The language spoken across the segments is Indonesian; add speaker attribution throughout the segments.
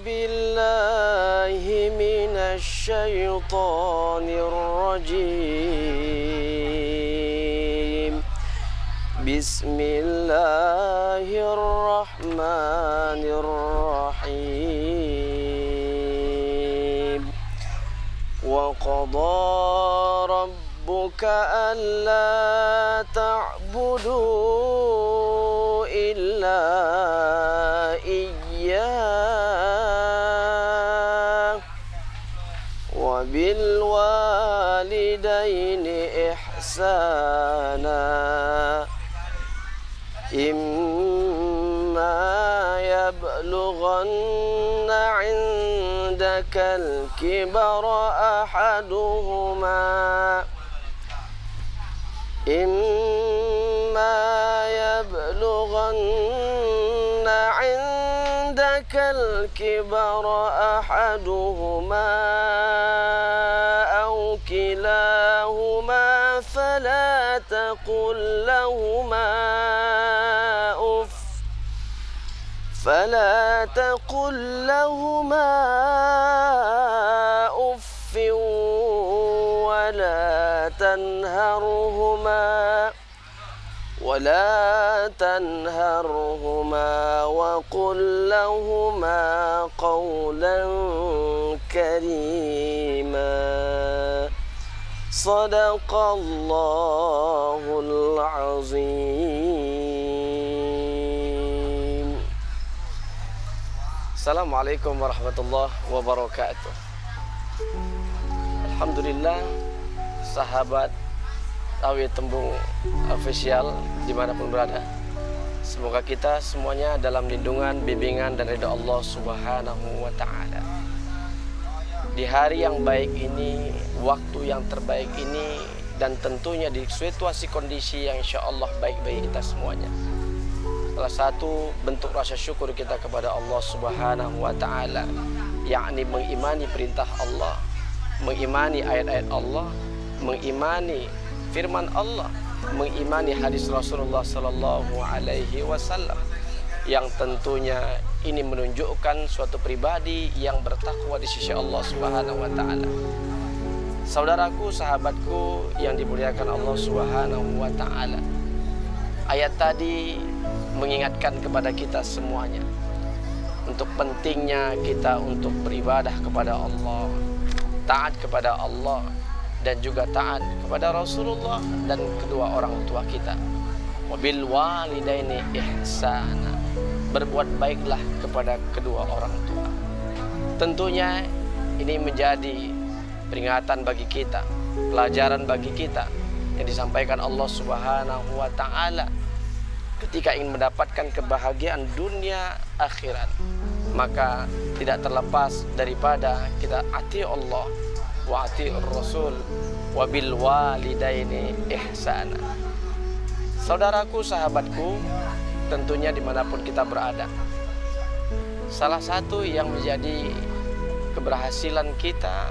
Speaker 1: بالله من الشيطان الرجيم. بسم الله الرحمن الرحيم. وقضى ربك ألا تعبدوا إلا إياه وبالوالدين إحسانا إما يبلغن عندك الكبر أحدهما أو كلاهما فلا تقل لهما أف ولا تنهرهما وقل لهما قولا كريما. صدق الله العظيم. Assalamualaikum warahmatullahi wabarakatuh. Alhamdulillah, sahabat Awi Tembung official dimanapun berada, semoga kita semuanya dalam lindungan, bimbingan dan ridha Allah Subhanahu wa ta'ala. Di hari yang baik ini, waktu yang terbaik ini, dan tentunya di situasi kondisi yang insya Allah baik bagi kita semuanya, salah satu bentuk rasa syukur kita kepada Allah Subhanahu wa ta'ala, yakni mengimani perintah Allah, mengimani ayat-ayat Allah, mengimani firman Allah, mengimani hadis Rasulullah sallallahu alaihi wasallam, yang tentunya ini menunjukkan suatu pribadi yang bertakwa di sisi Allah Subhanahu wa taala. Saudaraku, sahabatku yang dimuliakan Allah Subhanahu wa taala, ayat tadi mengingatkan kepada kita semuanya untuk pentingnya kita untuk beribadah kepada Allah, taat kepada Allah, dan juga taat kepada Rasulullah dan kedua orang tua kita. Wabil walidaini ihsana, berbuat baiklah kepada kedua orang tua. Tentunya ini menjadi peringatan bagi kita, pelajaran bagi kita yang disampaikan Allah Subhanahu wa ta'ala ketika ingin mendapatkan kebahagiaan dunia akhirat, maka tidak terlepas daripada kita ati Allah wa ati'ur rasul wa bil walidaini ihsana. Saudaraku, sahabatku, tentunya dimanapun kita berada, salah satu yang menjadi keberhasilan kita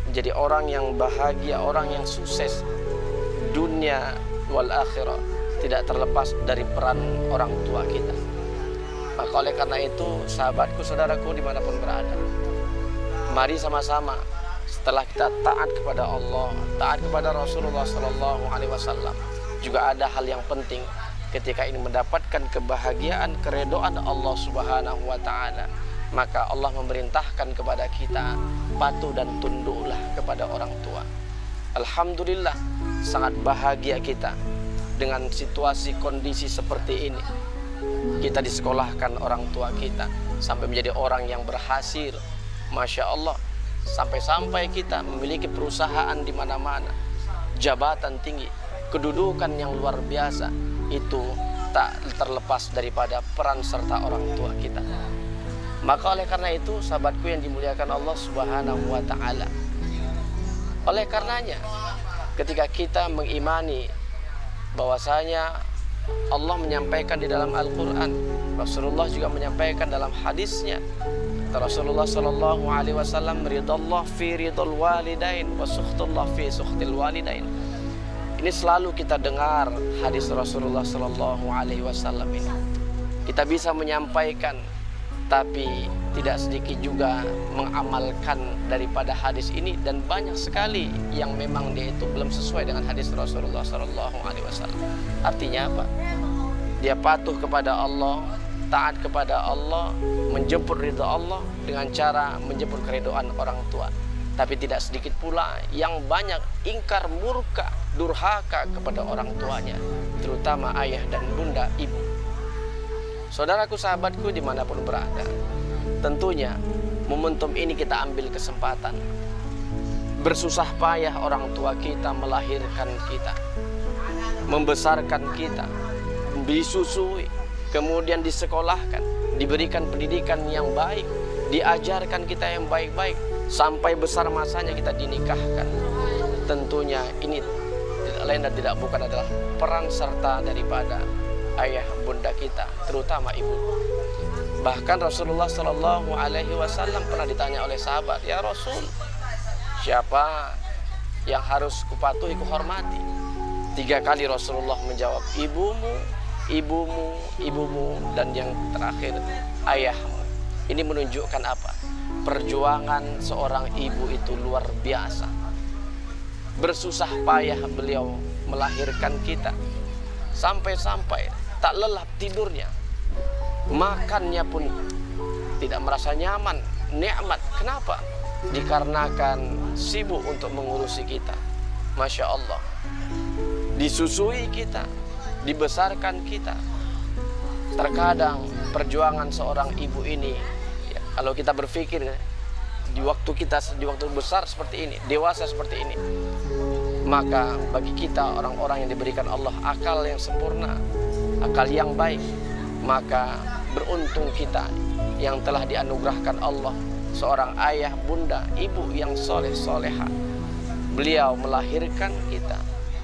Speaker 1: menjadi orang yang bahagia, orang yang sukses dunia wal akhirah, tidak terlepas dari peran orang tua kita. Maka oleh karena itu, sahabatku, saudaraku dimanapun berada, mari sama-sama setelah kita taat kepada Allah, taat kepada Rasulullah sallallahu alaihi wasallam, juga ada hal yang penting ketika ini mendapatkan kebahagiaan, keridhaan Allah Subhanahu wa taala, maka Allah memerintahkan kepada kita patuh dan tunduklah kepada orang tua. Alhamdulillah, sangat bahagia kita dengan situasi kondisi seperti ini. Kita disekolahkan orang tua kita sampai menjadi orang yang berhasil, Masya Allah. Sampai-sampai kita memiliki perusahaan di mana-mana, jabatan tinggi, kedudukan yang luar biasa. Itu tak terlepas daripada peran serta orang tua kita. Maka oleh karena itu, sahabatku yang dimuliakan Allah Subhanahu wa ta'ala, oleh karenanya ketika kita mengimani bahwasanya Allah menyampaikan di dalam Al-Quran, Rasulullah juga menyampaikan dalam hadisnya, Rasulullah sallallahu alaihi wasallam, ridallah fi ridal walidain wa sukhtullah fi sukhtil walidain. Ini selalu kita dengar hadis Rasulullah sallallahu alaihi wasallam ini. Kita bisa menyampaikan tapi tidak sedikit juga mengamalkan daripada hadis ini, dan banyak sekali yang memang dia itu belum sesuai dengan hadis Rasulullah SAW. Artinya apa? Dia patuh kepada Allah, taat kepada Allah, menjemput ridha Allah dengan cara menjemput keridhaan orang tua. Tapi tidak sedikit pula yang banyak ingkar murka, durhaka kepada orang tuanya, terutama ayah dan bunda, ibu. Saudaraku, sahabatku dimanapun berada, tentunya momentum ini kita ambil kesempatan. Bersusah payah orang tua kita melahirkan kita, membesarkan kita, disusui, kemudian disekolahkan, diberikan pendidikan yang baik, diajarkan kita yang baik-baik, sampai besar masanya kita dinikahkan. Tentunya ini tidak lain dan tidak bukan adalah peran serta daripada ayah bunda kita, terutama ibu. Bahkan Rasulullah SAW pernah ditanya oleh sahabat, "Ya Rasul, siapa yang harus kupatuhi, kuhormati?" 3 kali Rasulullah menjawab, "Ibumu, ibumu, ibumu, dan yang terakhir ayahmu." Ini menunjukkan apa? Perjuangan seorang ibu itu luar biasa. Bersusah payah beliau melahirkan kita, sampai-sampai tak lelap tidurnya, makannya pun tidak merasa nyaman, nikmat. Kenapa? Dikarenakan sibuk untuk mengurusi kita. Masya Allah. Disusui kita, dibesarkan kita. Terkadang perjuangan seorang ibu ini, ya, kalau kita berpikir di waktu besar seperti ini, dewasa seperti ini, maka bagi kita orang-orang yang diberikan Allah akal yang sempurna, akal yang baik, maka beruntung kita yang telah dianugerahkan Allah seorang ayah, bunda, ibu yang soleh-soleha. Beliau melahirkan kita,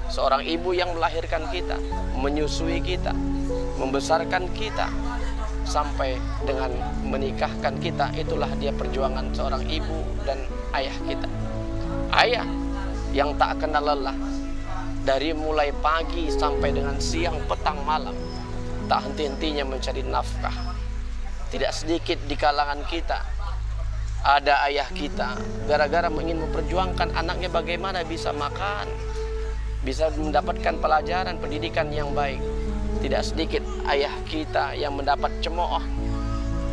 Speaker 1: seorang ibu yang melahirkan kita, menyusui kita, membesarkan kita, sampai dengan menikahkan kita. Itulah dia perjuangan seorang ibu dan ayah kita. Ayah yang tak kenal lelah, dari mulai pagi sampai dengan siang, petang, malam, tak henti-hentinya mencari nafkah. Tidak sedikit di kalangan kita ada ayah kita gara-gara ingin memperjuangkan anaknya bagaimana bisa makan, bisa mendapatkan pelajaran pendidikan yang baik. Tidak sedikit ayah kita yang mendapat cemooh,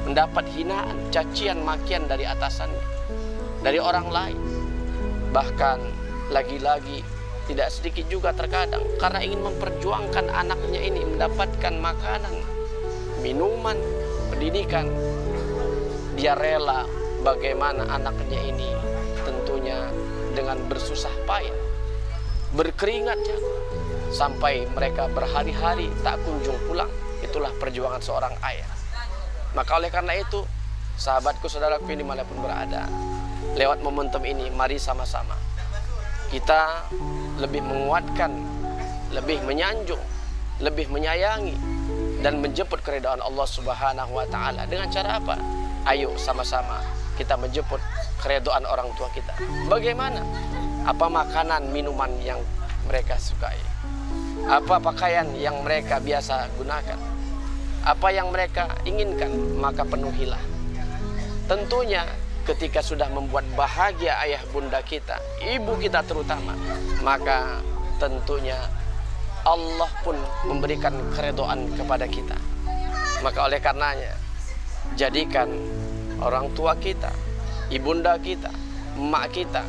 Speaker 1: mendapat hinaan, cacian, makian dari atasan, dari orang lain. Bahkan lagi-lagi tidak sedikit juga terkadang karena ingin memperjuangkan anaknya ini mendapatkan makanan, minuman, pendidikan, dia rela bagaimana anaknya ini tentunya dengan bersusah payah, berkeringat jago, sampai mereka berhari-hari tak kunjung pulang. Itulah perjuangan seorang ayah. Maka oleh karena itu, sahabatku, saudaraku ini dimanapun berada, lewat momentum ini mari sama-sama kita lebih menguatkan, lebih menyanjung, lebih menyayangi, dan menjemput keridhaan Allah Subhanahu wa Ta'ala. Dengan cara apa? Ayo sama-sama kita menjemput keridhaan orang tua kita. Bagaimana? Apa makanan, minuman yang mereka sukai? Apa pakaian yang mereka biasa gunakan? Apa yang mereka inginkan, maka penuhilah. Tentunya ketika sudah membuat bahagia ayah bunda kita, ibu kita terutama, maka tentunya Allah pun memberikan keridhaan kepada kita. Maka oleh karenanya, jadikan orang tua kita, ibunda kita, emak kita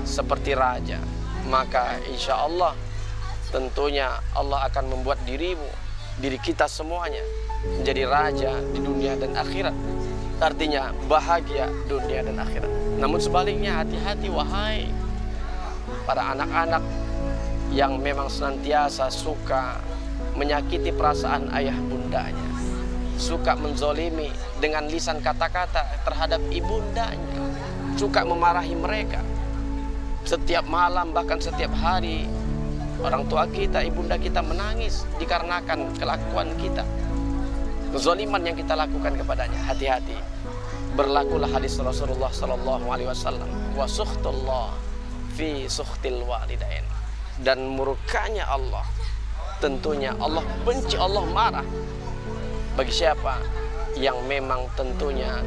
Speaker 1: seperti raja. Maka insya Allah tentunya Allah akan membuat diri kita semuanya menjadi raja di dunia dan akhirat. Artinya bahagia dunia dan akhirat. Namun sebaliknya, hati-hati wahai para anak-anak yang memang senantiasa suka menyakiti perasaan ayah bundanya, suka menzolimi dengan lisan kata-kata terhadap ibundanya, suka memarahi mereka. Setiap malam bahkan setiap hari orang tua kita, ibunda kita menangis dikarenakan kelakuan kita, kezaliman yang kita lakukan kepadanya. Hati-hati, berlakulah hadis Rasulullah SAW, wa sukhtullah fi sukhtil walidain, dan murkanya Allah, tentunya Allah benci, Allah marah bagi siapa yang memang tentunya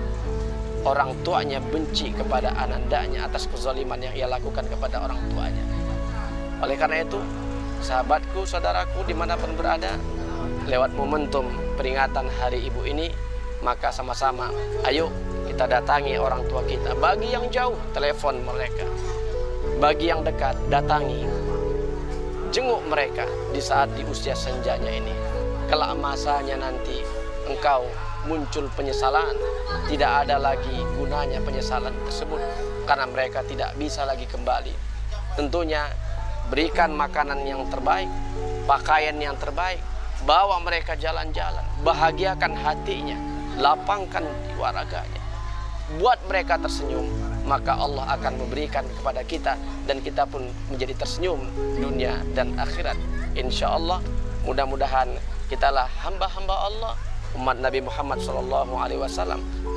Speaker 1: orang tuanya benci kepada anandanya atas kezaliman yang ia lakukan kepada orang tuanya. Oleh karena itu, sahabatku, saudaraku dimanapun berada, lewat momentum peringatan Hari Ibu ini, maka sama-sama ayo kita datangi orang tua kita. Bagi yang jauh, telepon mereka. Bagi yang dekat, datangi, jenguk mereka di saat di usia senjanya ini. Kelak masanya nanti engkau muncul penyesalan, tidak ada lagi gunanya penyesalan tersebut karena mereka tidak bisa lagi kembali. Tentunya berikan makanan yang terbaik, pakaian yang terbaik, bawa mereka jalan-jalan, bahagiakan hatinya, lapangkan jiwa raganya, buat mereka tersenyum, maka Allah akan memberikan kepada kita dan kita pun menjadi tersenyum dunia dan akhirat. Insya Allah, mudah-mudahan kitalah hamba-hamba Allah, umat Nabi Muhammad SAW,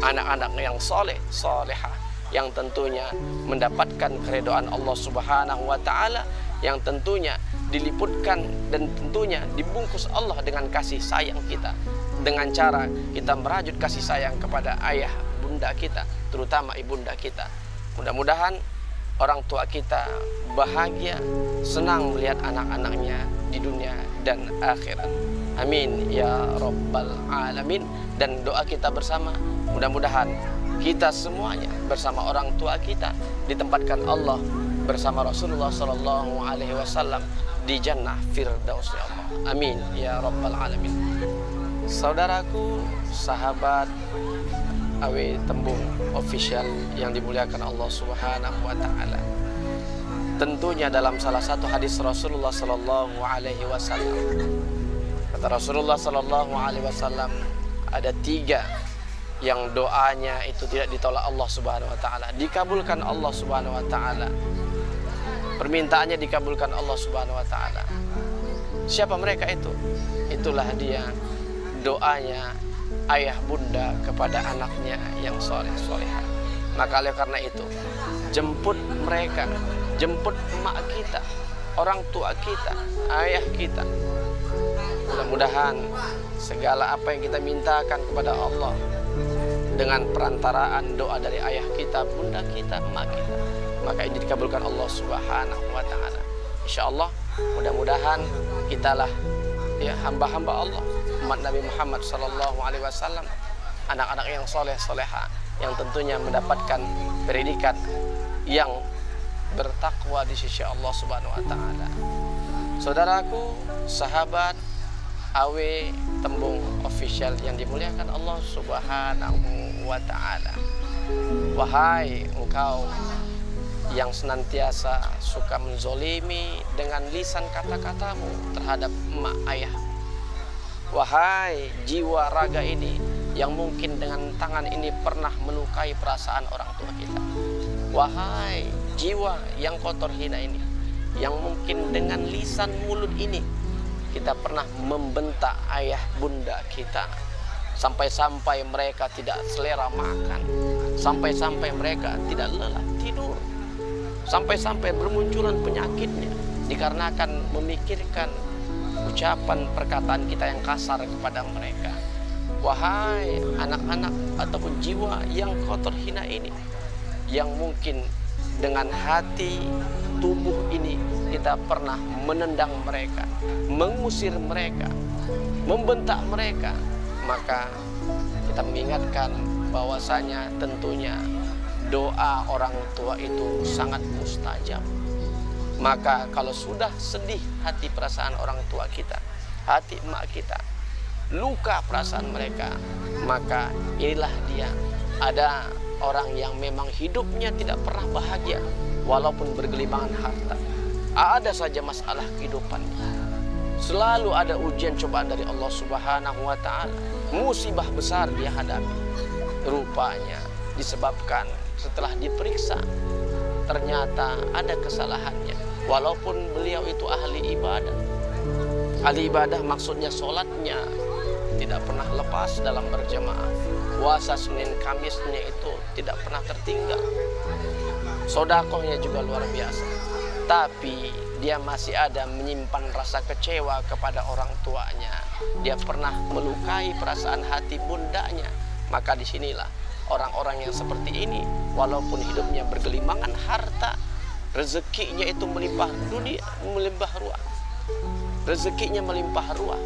Speaker 1: anak-anak yang soleh, solehah, yang tentunya mendapatkan keridhaan Allah Subhanahu wa Ta'ala, yang tentunya diliputkan dan tentunya dibungkus Allah dengan kasih sayang kita, dengan cara kita merajut kasih sayang kepada ayah bunda kita, terutama ibunda kita. Mudah-mudahan orang tua kita bahagia, senang melihat anak-anaknya di dunia dan akhirat. Amin ya rabbal alamin. Dan doa kita bersama, mudah-mudahan kita semuanya bersama orang tua kita ditempatkan Allah bersama Rasulullah SAW di jannah firdausnya Allah. Amin ya rabbal alamin. Saudaraku, sahabat AW Tembung Official yang dimuliakan Allah Subhanahu wa Ta'ala, tentunya dalam salah satu hadis Rasulullah SAW, kata Rasulullah SAW, ada 3 yang doanya itu tidak ditolak Allah Subhanahu wa Ta'ala, dikabulkan Allah Subhanahu wa Ta'ala, permintaannya dikabulkan Allah Subhanahu wa Ta'ala. Siapa mereka itu? Itulah dia doanya ayah bunda kepada anaknya yang soleh solehah. Maka oleh karena itu, jemput mereka, jemput emak kita, orang tua kita, ayah kita. Mudah-mudahan segala apa yang kita mintakan kepada Allah dengan perantaraan doa dari ayah kita, bunda kita, emak kita, maka ini dikabulkan Allah Subhanahu wa Ta'ala. Insyaallah, mudah-mudahan kitalah ya hamba-hamba Allah, umat Nabi Muhammad SAW, anak-anak yang soleh soleha, yang tentunya mendapatkan pendidikan yang bertakwa di sisi Allah Subhanahu wa Ta'ala. Saudaraku, sahabat AW Tembung Official yang dimuliakan Allah Subhanahu wa Ta'ala, wahai engkau yang senantiasa suka menzolimi dengan lisan kata-katamu terhadap emak ayah, wahai jiwa raga ini yang mungkin dengan tangan ini pernah melukai perasaan orang tua kita, wahai jiwa yang kotor hina ini yang mungkin dengan lisan mulut ini kita pernah membentak ayah bunda kita, sampai-sampai mereka tidak selera makan, sampai-sampai mereka tidak lelah tidur, sampai-sampai bermunculan penyakitnya dikarenakan memikirkan ucapan perkataan kita yang kasar kepada mereka. Wahai anak-anak ataupun jiwa yang kotor hina ini, yang mungkin dengan hati tubuh ini kita pernah menendang mereka, mengusir mereka, membentak mereka, maka kita mengingatkan bahwasanya tentunya doa orang tua itu sangat mustajab. Maka kalau sudah sedih hati perasaan orang tua kita, hati emak kita, luka perasaan mereka, maka inilah dia, ada orang yang memang hidupnya tidak pernah bahagia walaupun bergelimangan harta. Ada saja masalah kehidupannya, selalu ada ujian cobaan dari Allah Subhanahu wa Ta'ala, musibah besar dia hadapi. Rupanya disebabkan setelah diperiksa ternyata ada kesalahannya, walaupun beliau itu ahli ibadah. Ahli ibadah maksudnya sholatnya tidak pernah lepas dalam berjamaah, puasa Senin Kamisnya itu tidak pernah tertinggal, sodakohnya juga luar biasa. Tapi dia masih ada menyimpan rasa kecewa kepada orang tuanya, dia pernah melukai perasaan hati bundanya, maka disinilah orang-orang yang seperti ini, walaupun hidupnya bergelimangan harta, rezekinya itu melimpah dunia, melimpah ruah, rezekinya melimpah ruah,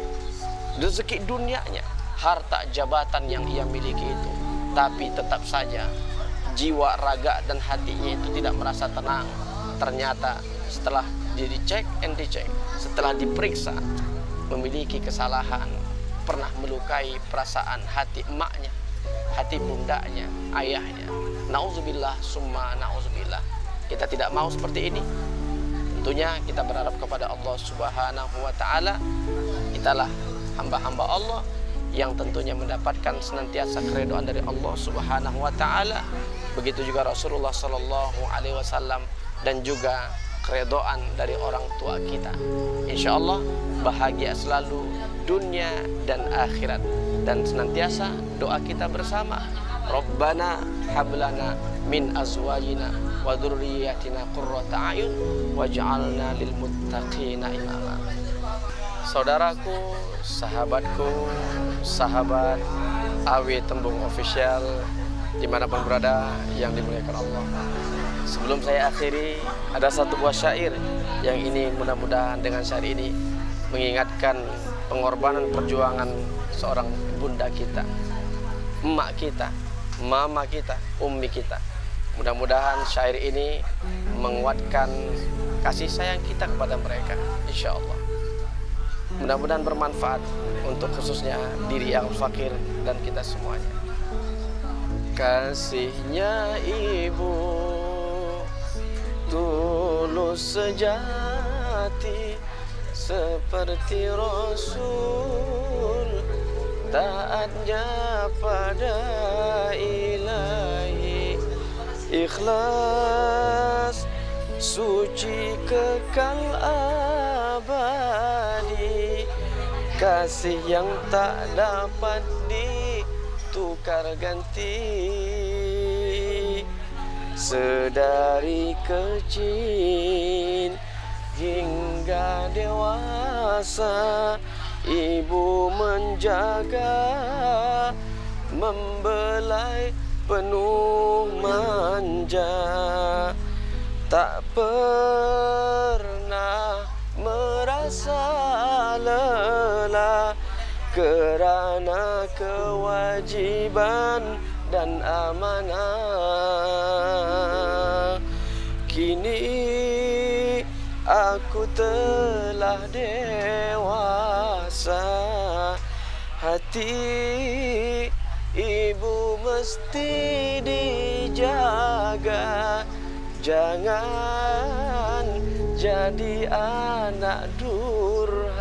Speaker 1: rezeki dunianya, harta jabatan yang ia miliki itu, tapi tetap saja jiwa, raga, dan hatinya itu tidak merasa tenang. Ternyata setelah dicek and dicek, setelah diperiksa, memiliki kesalahan, pernah melukai perasaan hati emaknya, hati bundanya, ayahnya. Nauzubillah summa nauzubillah. Kita tidak mau seperti ini. Tentunya kita berharap kepada Allah Subhanahu wa taala. Kitalah hamba-hamba Allah yang tentunya mendapatkan senantiasa keridhaan dari Allah Subhanahu wa taala. Begitu juga Rasulullah sallallahu alaihi wasallam, dan juga keridhaan dari orang tua kita. Insya Allah bahagia selalu dunia dan akhirat. Dan senantiasa doa kita bersama, Rabbana hablana min azwajina wa dzurriyyatina qurrata a'yun waj'alna lil muttaqina imama. Saudaraku, sahabatku, sahabat AW Tembung Official dimanapun berada yang dimuliakan Allah. Sebelum saya akhiri, ada satu buah syair yang ini mudah-mudahan dengan syair ini mengingatkan pengorbanan perjuangan seorang bunda kita, emak kita, mama kita, ummi kita. Mudah-mudahan syair ini menguatkan kasih sayang kita kepada mereka, insya Allah. Mudah-mudahan bermanfaat untuk khususnya diri yang fakir dan kita semuanya. Kasihnya ibu tulus sejati seperti Rasul, taatnya pada Ilahi, ikhlas suci kekal abadi, kasih yang tak dapat ditukar ganti. Sedari kecil hingga dewasa, ibu menjaga, membelai penuh manja, tak pernah merasa lelah kerana kewajiban dan amanah. Kini aku telah dewasa, hati ibu mesti dijaga. Jangan jadi anak durhaka,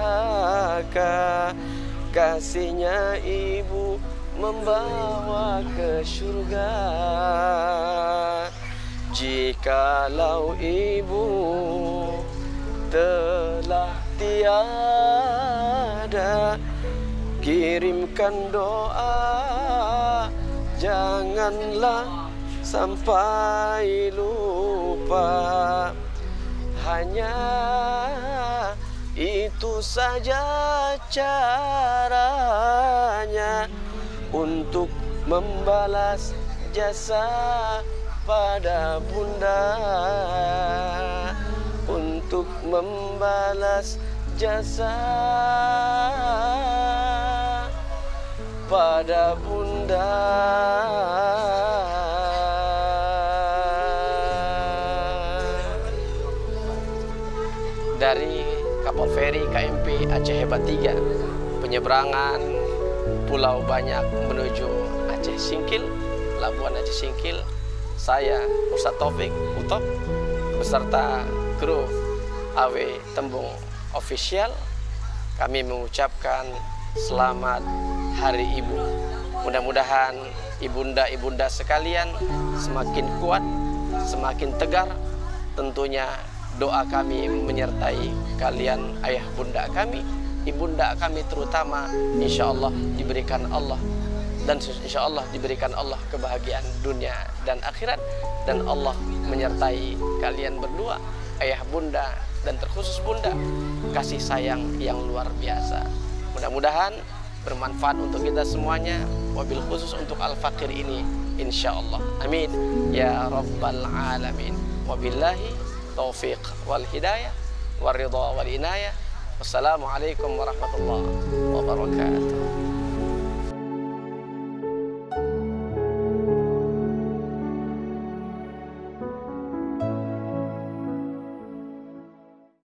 Speaker 1: kasihnya ibu membawa ke surga. Jikalau ibu telah tiada, kirimkan doa, janganlah sampai lupa. Hanya itu saja caranya untuk membalas jasa pada bunda, untuk membalas jasa pada bunda. Dari kapal feri KMP Aceh Hebat 3, penyeberangan Pulau Banyak menuju Aceh Singkil, Pelabuhan Aceh Singkil, saya Ustaz Taufik Utop beserta kru AW Tembung Official, kami mengucapkan selamat Hari Ibu. Mudah-mudahan ibunda-ibunda sekalian semakin kuat, semakin tegar. Tentunya doa kami menyertai kalian, ayah bunda kami, ibunda kami terutama, insya Allah diberikan Allah, dan insya Allah diberikan Allah kebahagiaan dunia dan akhirat, dan Allah menyertai kalian berdua, ayah bunda dan terkhusus Bunda, kasih sayang yang luar biasa. Mudah-mudahan bermanfaat untuk kita semuanya, wabil khusus untuk Al-Fakir ini insyaallah. Amin ya rabbal alamin. Wabillahi taufiq wal hidayah wal ridha wal inayah. Wassalamualaikum warahmatullahi wabarakatuh.